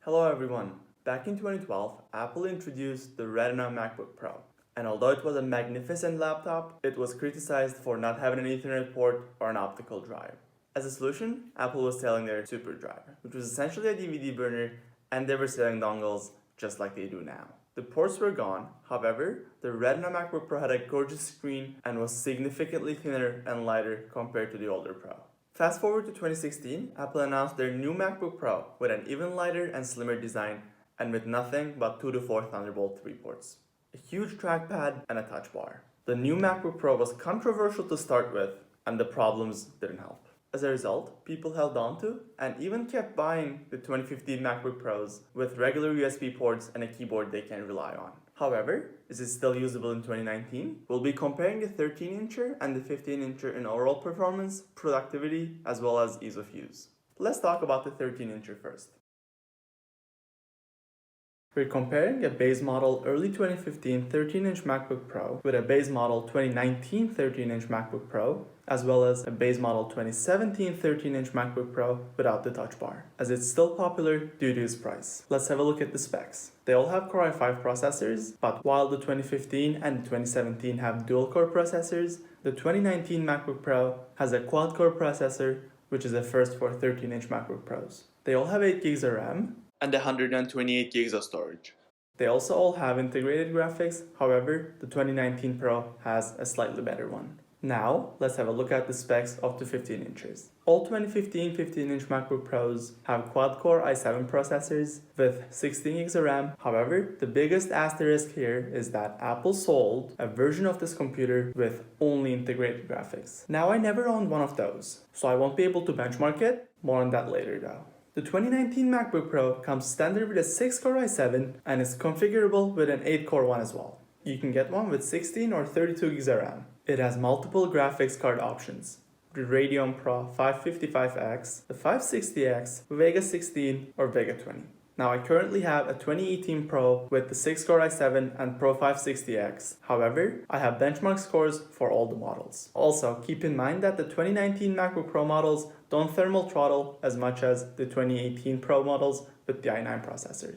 Hello everyone. Back in 2012, Apple introduced the Retina MacBook Pro. And although it was a magnificent laptop, it was criticized for not having an Ethernet port or an optical drive. As a solution, Apple was selling their Super Drive, which was essentially a DVD burner, and they were selling dongles just like they do now. The ports were gone, however, the Retina MacBook Pro had a gorgeous screen and was significantly thinner and lighter compared to the older Pro. Fast forward to 2016, Apple announced their new MacBook Pro with an even lighter and slimmer design and with nothing but 2 to 4 Thunderbolt 3 ports, a huge trackpad, and a touch bar. The new MacBook Pro was controversial to start with, and the problems didn't help. As a result, people held on to and even kept buying the 2015 MacBook Pros with regular USB ports and a keyboard they can rely on. However, is it still usable in 2019? We'll be comparing the 13-incher and the 15-incher in overall performance, productivity, as well as ease of use. Let's talk about the 13-incher first. We're comparing a base model early 2015 13-inch MacBook Pro with a base model 2019 13-inch MacBook Pro, as well as a base model 2017 13-inch MacBook Pro without the touch bar, as it's still popular due to its price. Let's have a look at the specs. They all have Core i5 processors, but while the 2015 and the 2017 have dual-core processors, the 2019 MacBook Pro has a quad-core processor, which is a first for 13-inch MacBook Pros. They all have 8 gigs of RAM, and 128 gigs of storage. They also all have integrated graphics, however, the 2019 Pro has a slightly better one. Now, let's have a look at the specs of the 15 inches. All 2015 15-inch MacBook Pros have quad-core i7 processors with 16 gigs of RAM. However, the biggest asterisk here is that Apple sold a version of this computer with only integrated graphics. Now, I never owned one of those, so I won't be able to benchmark it. More on that later though. The 2019 MacBook Pro comes standard with a 6-core i7 and is configurable with an 8-core one as well. You can get one with 16 or 32 gigs of RAM. It has multiple graphics card options: the Radeon Pro 555X, the 560X, Vega 16, or Vega 20. Now, I currently have a 2018 Pro with the 6-core i7 and Pro 560X. However, I have benchmark scores for all the models. Also, keep in mind that the 2019 MacBook Pro models don't thermal throttle as much as the 2018 Pro models with the i9 processor.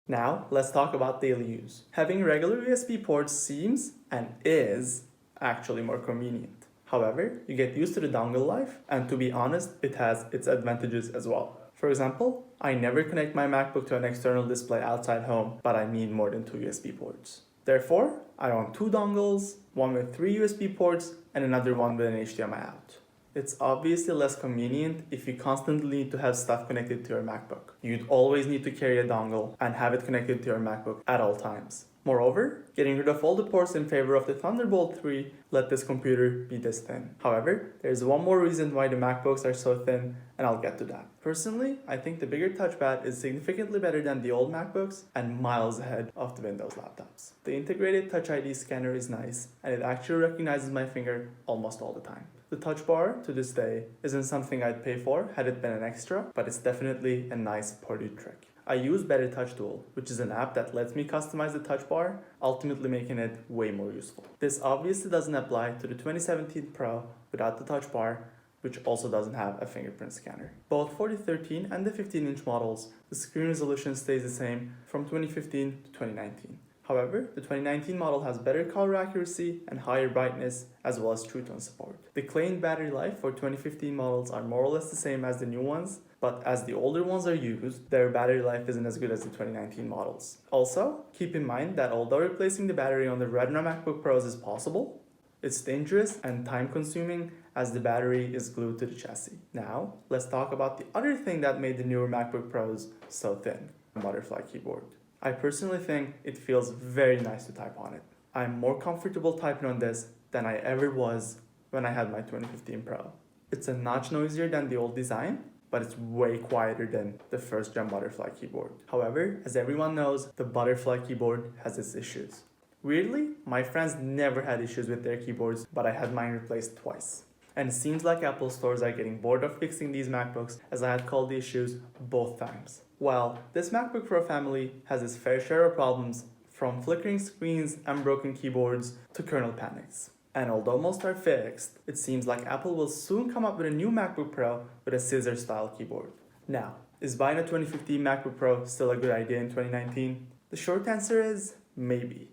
Now, let's talk about daily use. Having regular USB ports seems and is actually more convenient. However, you get used to the dongle life, and to be honest, it has its advantages as well. For example, I never connect my MacBook to an external display outside home, but I need more than 2 USB ports. Therefore, I own 2 dongles, one with 3 USB ports and another one with an HDMI out. It's obviously less convenient if you constantly need to have stuff connected to your MacBook. You'd always need to carry a dongle and have it connected to your MacBook at all times. Moreover, getting rid of all the ports in favor of the Thunderbolt 3 let this computer be this thin. However, there's one more reason why the MacBooks are so thin, and I'll get to that. Personally, I think the bigger touchpad is significantly better than the old MacBooks and miles ahead of the Windows laptops. The integrated Touch ID scanner is nice, and it actually recognizes my finger almost all the time. The touch bar, to this day, isn't something I'd pay for had it been an extra, but it's definitely a nice party trick. I use Better Touch Tool, which is an app that lets me customize the touch bar, ultimately making it way more useful. This obviously doesn't apply to the 2017 Pro without the touch bar, which also doesn't have a fingerprint scanner. Both for the 13 and the 15-inch models, the screen resolution stays the same from 2015 to 2019. However, the 2019 model has better color accuracy and higher brightness, as well as True Tone support. The claimed battery life for 2015 models are more or less the same as the new ones, but as the older ones are used, their battery life isn't as good as the 2019 models. Also, keep in mind that although replacing the battery on the Retina MacBook Pros is possible, it's dangerous and time-consuming as the battery is glued to the chassis. Now, let's talk about the other thing that made the newer MacBook Pros so thin: the butterfly keyboard. I personally think it feels very nice to type on it. I'm more comfortable typing on this than I ever was when I had my 2015 Pro. It's a notch noisier than the old design, but it's way quieter than the first gen butterfly keyboard. However, as everyone knows, the butterfly keyboard has its issues. Weirdly, my friends never had issues with their keyboards, but I had mine replaced twice. And it seems like Apple stores are getting bored of fixing these MacBooks, as I had called the issues both times. While this MacBook Pro family has its fair share of problems, from flickering screens and broken keyboards to kernel panics. And although most are fixed, it seems like Apple will soon come up with a new MacBook Pro with a scissor-style keyboard. Now, is buying a 2015 MacBook Pro still a good idea in 2019? The short answer is maybe.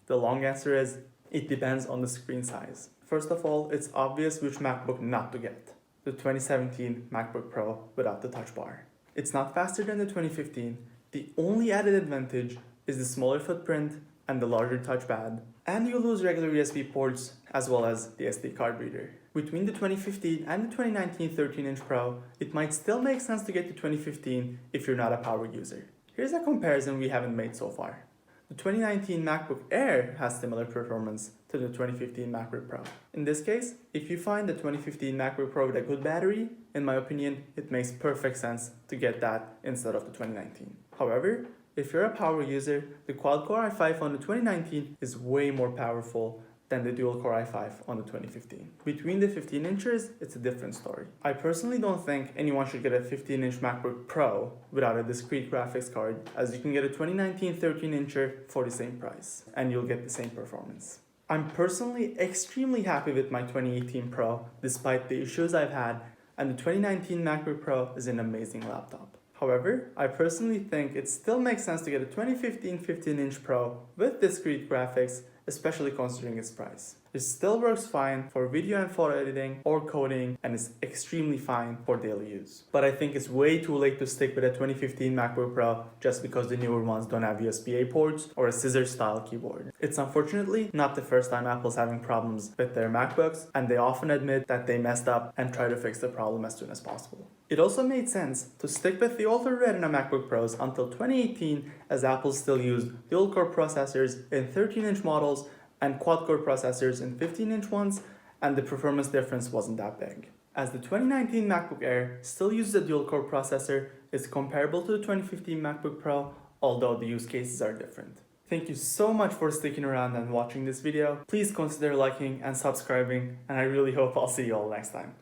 The long answer is it depends on the screen size. First of all, it's obvious which MacBook not to get. The 2017 MacBook Pro without the touch bar. It's not faster than the 2015. The only added advantage is the smaller footprint and the larger touchpad, and you lose regular USB ports as well as the SD card reader. Between the 2015 and the 2019 13-inch Pro, it might still make sense to get the 2015 if you're not a power user. Here's a comparison we haven't made so far. The 2019 MacBook Air has similar performance to the 2015 MacBook Pro. In this case, if you find the 2015 MacBook Pro with a good battery, in my opinion, it makes perfect sense to get that instead of the 2019. However, if you're a power user, the quad-core i5 on the 2019 is way more powerful than the dual-core i5 on the 2015. Between the 15 inches, it's a different story. I personally don't think anyone should get a 15-inch MacBook Pro without a discrete graphics card, as you can get a 2019 13-incher for the same price, and you'll get the same performance. I'm personally extremely happy with my 2018 Pro, despite the issues I've had, and the 2019 MacBook Pro is an amazing laptop. However, I personally think it still makes sense to get a 2015 15-inch Pro with discrete graphics, especially considering its price. It still works fine for video and photo editing or coding, and is extremely fine for daily use. But I think it's way too late to stick with a 2015 MacBook Pro just because the newer ones don't have USB-A ports or a scissor-style keyboard. It's unfortunately not the first time Apple's having problems with their MacBooks, and they often admit that they messed up and try to fix the problem as soon as possible. It also made sense to stick with the older Retina MacBook Pros until 2018, as Apple still used dual-core processors in 13-inch models and quad-core processors in 15-inch ones, and the performance difference wasn't that big. As the 2019 MacBook Air still uses a dual-core processor, it's comparable to the 2015 MacBook Pro, although the use cases are different. Thank you so much for sticking around and watching this video. Please consider liking and subscribing, and I really hope I'll see you all next time.